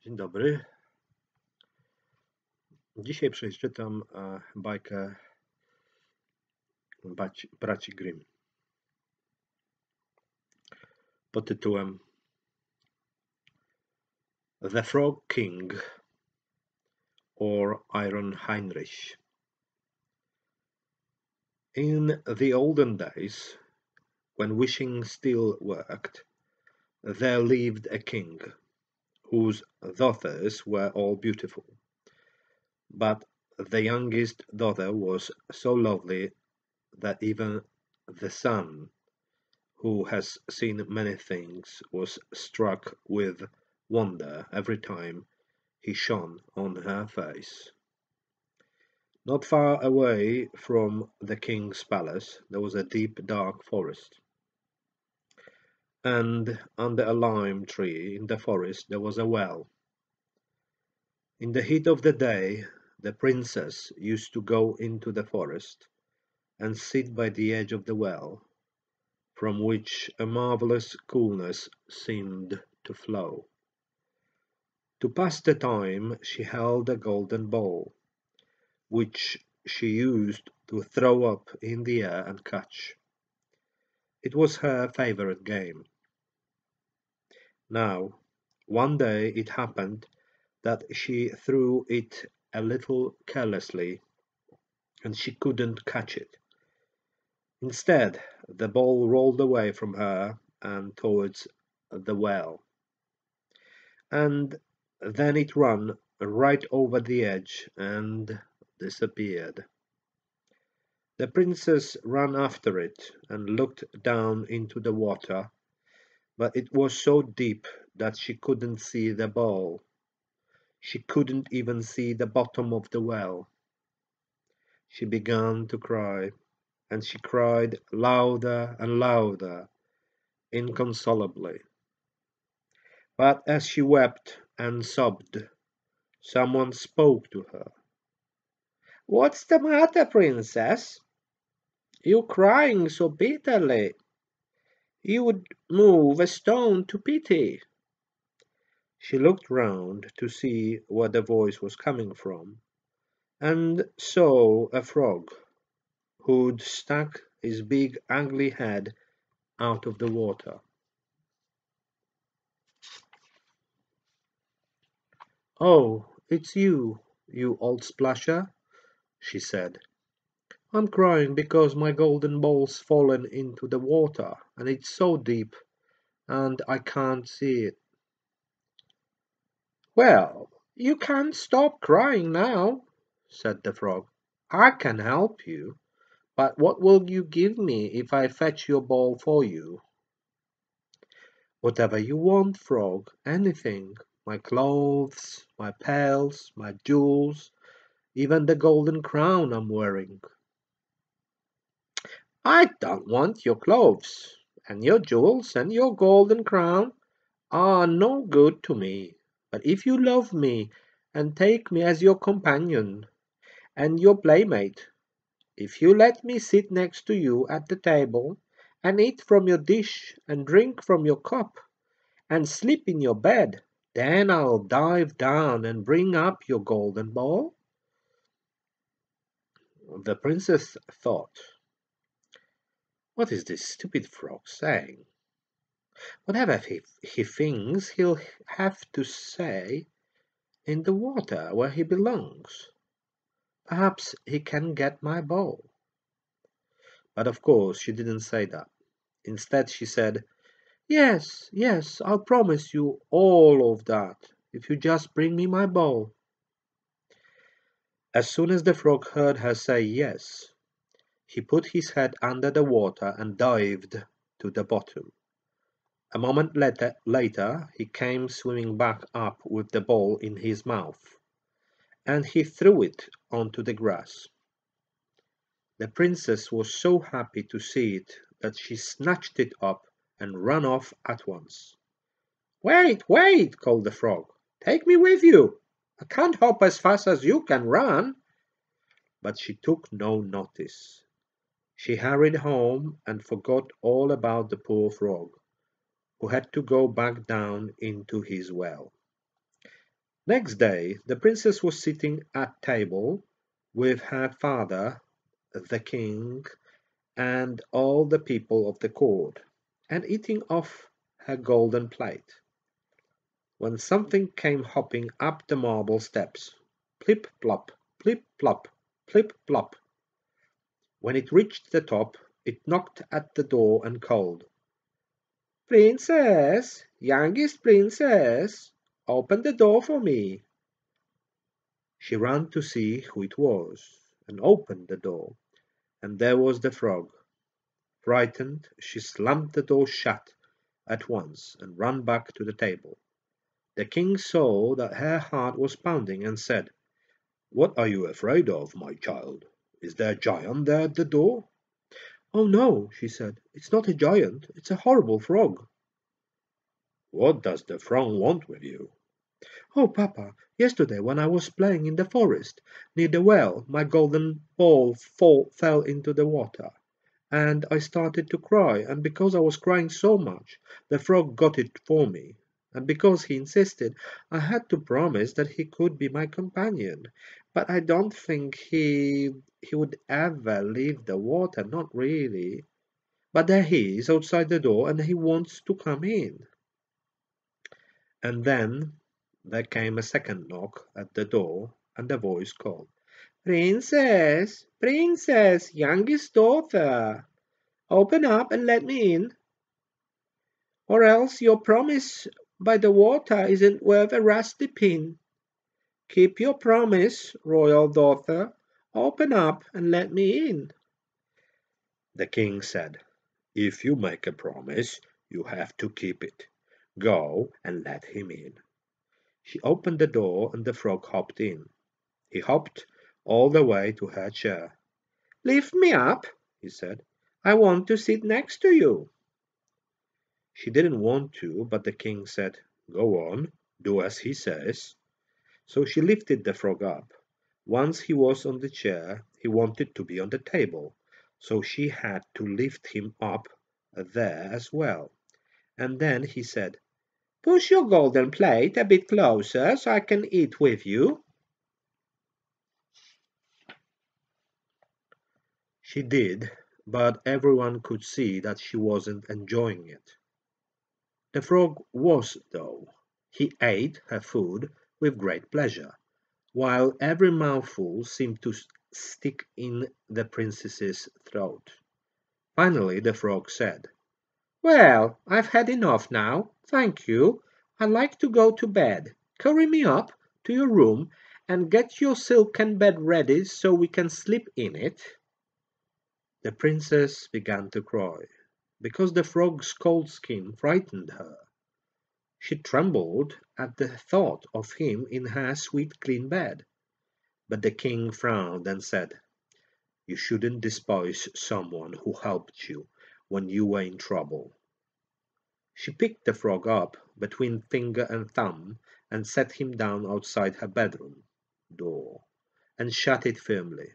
Dzień dobry. Dzisiaj przeczytam bajkę braci Grimm pod tytułem The Frog King or Iron Heinrich. In the olden days, when wishing still worked, there lived a king whose daughters were all beautiful. But the youngest daughter was so lovely that even the sun, who has seen many things, was struck with wonder every time he shone on her face. Not far away from the king's palace there was a deep dark forest, and under a lime tree in the forest there was a well. In the heat of the day the princess used to go into the forest and sit by the edge of the well, from which a marvelous coolness seemed to flow. To pass the time she held a golden ball, which she used to throw up in the air and catch. It was her favorite game. Now, one day it happened that she threw it a little carelessly, and she couldn't catch it. Instead, the ball rolled away from her and towards the well, and then it ran right over the edge and disappeared. The princess ran after it and looked down into the water, but it was so deep that she couldn't see the ball. She couldn't even see the bottom of the well. She began to cry, and she cried louder and louder, inconsolably. But as she wept and sobbed, someone spoke to her. "What's the matter, princess? You crying so bitterly? You would move a stone to pity." She looked round to see where the voice was coming from, and saw a frog, who'd stuck his big ugly head out of the water. "Oh, it's you, you old splasher," she said. "I'm crying because my golden ball's fallen into the water, and it's so deep, and I can't see it." "Well, you can't stop crying now," said the frog. "I can help you, but what will you give me if I fetch your ball for you?" "Whatever you want, frog, anything. My clothes, my pearls, my jewels, even the golden crown I'm wearing." "I don't want your clothes, and your jewels and your golden crown are no good to me. But if you love me and take me as your companion and your playmate, if you let me sit next to you at the table and eat from your dish and drink from your cup and sleep in your bed, then I'll dive down and bring up your golden ball." The princess thought, "What is this stupid frog saying? Whatever he thinks, he'll have to say in the water where he belongs. Perhaps he can get my ball." But of course she didn't say that. Instead she said, "Yes, yes, I'll promise you all of that, if you just bring me my ball." As soon as the frog heard her say yes, he put his head under the water and dived to the bottom. A moment later he came swimming back up with the ball in his mouth, and he threw it onto the grass. The princess was so happy to see it that she snatched it up and ran off at once. "Wait, wait!" called the frog. "Take me with you. I can't hop as fast as you can run." But she took no notice. She hurried home and forgot all about the poor frog, who had to go back down into his well. Next day, the princess was sitting at table with her father, the king, and all the people of the court, and eating off her golden plate, when something came hopping up the marble steps. Plip plop, plip plop, plip plop. When it reached the top, it knocked at the door and called, "Princess, youngest princess, open the door for me." She ran to see who it was, and opened the door, and there was the frog. Frightened, she slammed the door shut at once and ran back to the table. The king saw that her heart was pounding, and said, "What are you afraid of, my child? Is there a giant there at the door?" "Oh no," she said, "it's not a giant, it's a horrible frog." "What does the frog want with you?" "Oh, papa, yesterday when I was playing in the forest near the well, my golden ball fell into the water, and I started to cry, and because I was crying so much, the frog got it for me, and because he insisted, I had to promise that he could be my companion, but I don't think he would ever leave the water, not really. But there he is outside the door, and he wants to come in." And then there came a second knock at the door, and a voice called, "Princess, princess, youngest daughter, open up and let me in, or else your promise by the water isn't worth a rusty pin. Keep your promise, royal daughter, open up and let me in." The king said, "If you make a promise, you have to keep it. Go and let him in." She opened the door, and the frog hopped in. He hopped all the way to her chair. "Lift me up," he said. "I want to sit next to you." She didn't want to, but the king said, "Go on, do as he says." So she lifted the frog up. Once he was on the chair, he wanted to be on the table, so she had to lift him up there as well. And then he said, "Push your golden plate a bit closer so I can eat with you." She did, but everyone could see that she wasn't enjoying it. The frog was, though. He ate her food with great pleasure, while every mouthful seemed to stick in the princess's throat. Finally the frog said, "Well, I've had enough now, thank you. I'd like to go to bed. Carry me up to your room and get your silken bed ready so we can sleep in it." The princess began to cry, because the frog's cold skin frightened her. She trembled at the thought of him in her sweet clean bed. But the king frowned and said, "You shouldn't despise someone who helped you when you were in trouble." She picked the frog up between finger and thumb and set him down outside her bedroom door and shut it firmly.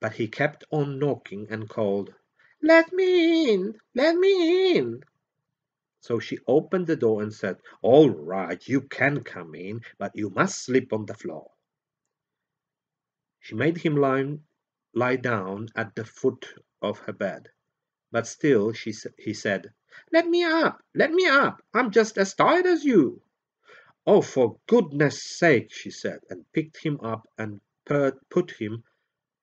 But he kept on knocking and called, "Let me in! Let me in!" So she opened the door and said, "All right, you can come in, but you must sleep on the floor." She made him lie down at the foot of her bed, but still he said, "Let me up! Let me up! I'm just as tired as you." "Oh, for goodness sake," she said, and picked him up and put him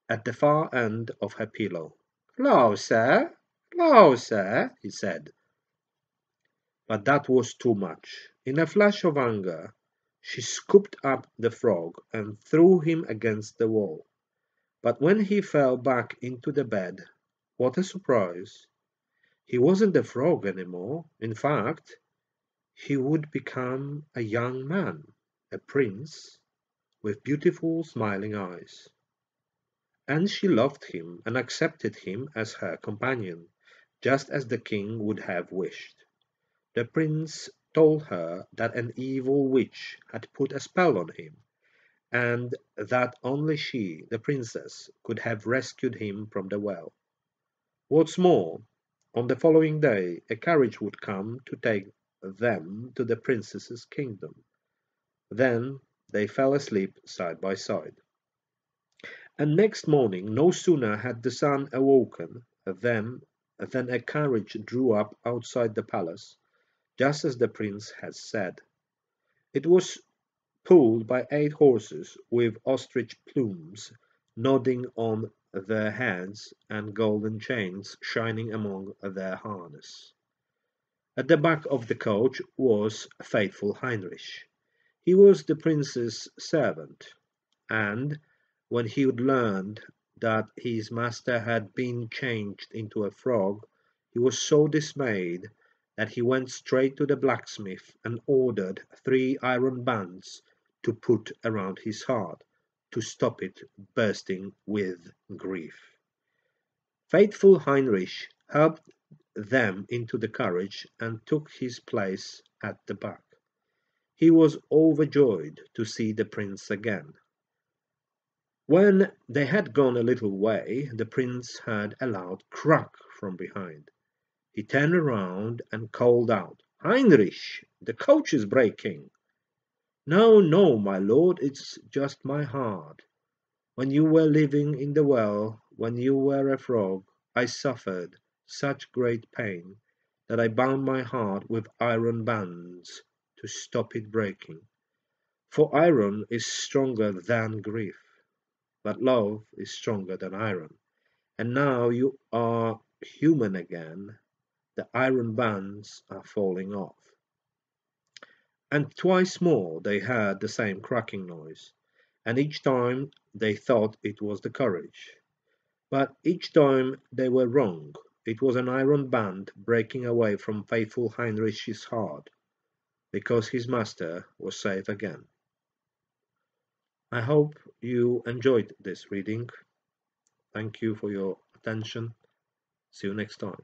at the far end of her pillow. "Closer, closer," he said. But that was too much. In a flash of anger, she scooped up the frog and threw him against the wall. But when he fell back into the bed, what a surprise! He wasn't a frog anymore. In fact, he would become a young man, a prince, with beautiful smiling eyes. And she loved him and accepted him as her companion, just as the king would have wished. The prince told her that an evil witch had put a spell on him, and that only she, the princess, could have rescued him from the well. What's more, on the following day a carriage would come to take them to the princess's kingdom. Then they fell asleep side by side. And next morning, no sooner had the sun awoken than a carriage drew up outside the palace, just as the prince had said. It was pulled by 8 horses with ostrich plumes nodding on their heads and golden chains shining among their harness. At the back of the coach was faithful Heinrich. He was the prince's servant, and when he had learned that his master had been changed into a frog, he was so dismayed that he went straight to the blacksmith and ordered 3 iron bands to put around his heart to stop it bursting with grief. Faithful Heinrich helped them into the carriage and took his place at the back. He was overjoyed to see the prince again. When they had gone a little way, the prince heard a loud crack from behind. He turned around and called out, "Heinrich, the coach is breaking." "No, no, my lord, it's just my heart. When you were living in the well, when you were a frog, I suffered such great pain that I bound my heart with iron bands to stop it breaking. For iron is stronger than grief, but love is stronger than iron. And now you are human again, the iron bands are falling off." And twice more they heard the same cracking noise, and each time they thought it was the courage. But each time they were wrong. It was an iron band breaking away from faithful Heinrich's heart, because his master was safe again. I hope you enjoyed this reading. Thank you for your attention. See you next time.